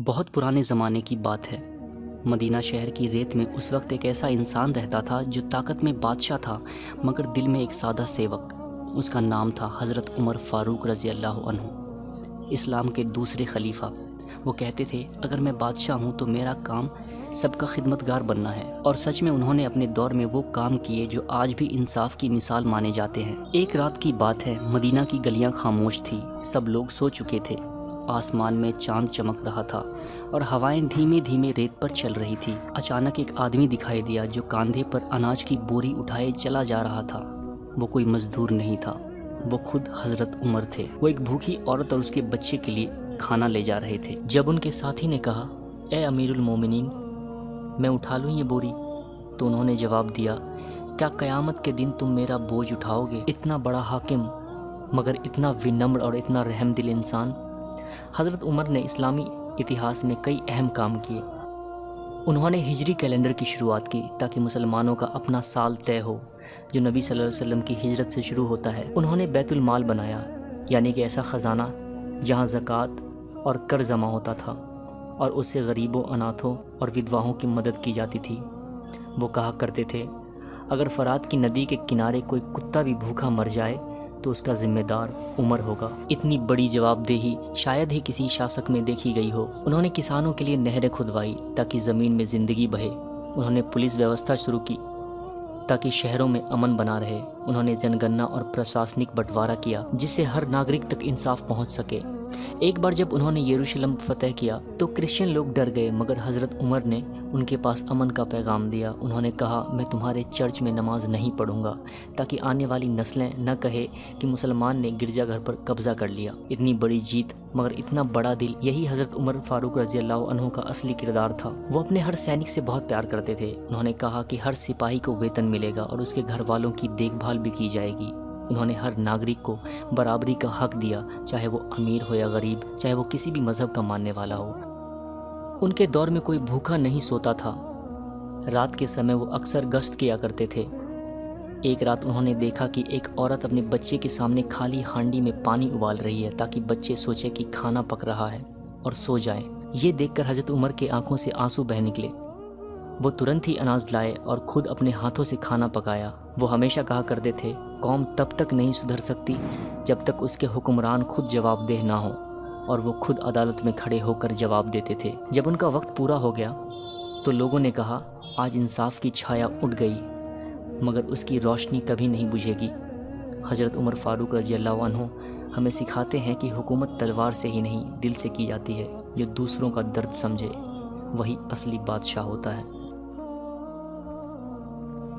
بہت پرانے زمانے کی بات ہے۔ مدینہ شہر کی ریت میں اس وقت ایک ایسا انسان رہتا تھا جو طاقت میں بادشاہ تھا مگر دل میں ایک سادہ سیوک۔ اس کا نام تھا حضرت عمر فاروق رضی اللہ عنہ، اسلام کے دوسرے خلیفہ۔ وہ کہتے تھے اگر میں بادشاہ ہوں تو میرا کام سب کا خدمتگار بننا ہے، اور سچ میں انہوں نے اپنے دور میں وہ کام کیے جو آج بھی انصاف کی مثال مانے جاتے ہیں۔ ایک رات کی بات ہے، مدینہ کی گلیاں خاموش تھی، سب لوگ سو چکے تھے، آسمان میں چاند چمک رہا تھا اور ہوائیں دھیمے دھیمے ریت پر چل رہی تھی۔ اچانک ایک آدمی دکھائی دیا جو کاندھے پر اناج کی بوری اٹھائے چلا جا رہا تھا۔ وہ کوئی مزدور نہیں تھا، وہ خود حضرت عمر تھے۔ وہ ایک بھوکی عورت اور اس کے بچے کے لیے کھانا لے جا رہے تھے۔ جب ان کے ساتھی نے کہا اے امیر المومنین، میں اٹھا لوں یہ بوری، تو انہوں نے جواب دیا کیا قیامت کے دن تم میرا بوجھ اٹھاؤ گے؟ اتنا بڑا حاکم مگر اتنا ونمر اور اتنا رحم دل انسان۔ حضرت عمر نے اسلامی اتہاس میں کئی اہم کام کیے۔ انہوں نے ہجری کیلنڈر کی شروعات کی تاکہ مسلمانوں کا اپنا سال طے ہو جو نبی صلی اللہ علیہ وسلم کی ہجرت سے شروع ہوتا ہے۔ انہوں نے بیت المال بنایا، یعنی کہ ایسا خزانہ جہاں زکوٰۃ اور قرض جمع ہوتا تھا اور اس سے غریبوں، اناتھوں اور ودواؤں کی مدد کی جاتی تھی۔ وہ کہا کرتے تھے اگر فرات کی ندی کے کنارے کوئی کتا بھی بھوکا مر جائے تو اس کا ذمہ دار عمر ہوگا۔ اتنی بڑی جواب دہی شاید ہی کسی شاسک میں دیکھی گئی ہو۔ انہوں نے کسانوں کے لیے نہریں کھدوائی تاکہ زمین میں زندگی بہے۔ انہوں نے پولیس ویوستھا شروع کی تاکہ شہروں میں امن بنا رہے۔ انہوں نے جن گننا اور پرشاسنک بٹوارا کیا جس سے ہر ناگرک تک انصاف پہنچ سکے۔ ایک بار جب انہوں نے یروشلم فتح کیا تو کرسچن لوگ ڈر گئے مگر حضرت عمر نے ان کے پاس امن کا پیغام دیا۔ انہوں نے کہا میں تمہارے چرچ میں نماز نہیں پڑھوں گا تاکہ آنے والی نسلیں نہ کہے کہ مسلمان نے گرجا گھر پر قبضہ کر لیا۔ اتنی بڑی جیت مگر اتنا بڑا دل، یہی حضرت عمر فاروق رضی اللہ عنہ کا اصلی کردار تھا۔ وہ اپنے ہر سینک سے بہت پیار کرتے تھے۔ انہوں نے کہا کہ ہر سپاہی کو ویتن ملے گا اور اس کے گھر والوں کی دیکھ بھال بھی کی جائے گی۔ انہوں نے ہر ناگرک کو برابری کا حق دیا، چاہے وہ امیر ہو یا غریب، چاہے وہ کسی بھی مذہب کا ماننے والا ہو۔ ان کے دور میں کوئی بھوکا نہیں سوتا تھا۔ رات کے سمے وہ اکثر گشت کیا کرتے تھے۔ ایک رات انہوں نے دیکھا کہ ایک عورت اپنے بچے کے سامنے خالی ہانڈی میں پانی ابال رہی ہے تاکہ بچے سوچے کہ کھانا پک رہا ہے اور سو جائیں۔ یہ دیکھ کر حضرت عمر کے آنکھوں سے آنسو بہہ نکلے۔ وہ ترنت ہی اناج لائے اور خود اپنے ہاتھوں سے کھانا پکایا۔ وہ ہمیشہ کہا کرتے تھے قوم تب تک نہیں سدھر سکتی جب تک اس کے حکمران خود جواب دہ نہ ہوں، اور وہ خود عدالت میں کھڑے ہو کر جواب دیتے تھے۔ جب ان کا وقت پورا ہو گیا تو لوگوں نے کہا آج انصاف کی چھایا اٹھ گئی مگر اس کی روشنی کبھی نہیں بجھے گی۔ حضرت عمر فاروق رضی اللہ عنہ ہمیں سکھاتے ہیں کہ حکومت تلوار سے ہی نہیں دل سے کی جاتی ہے۔ جو دوسروں کا درد سمجھے وہی اصلی بادشاہ ہوتا ہے۔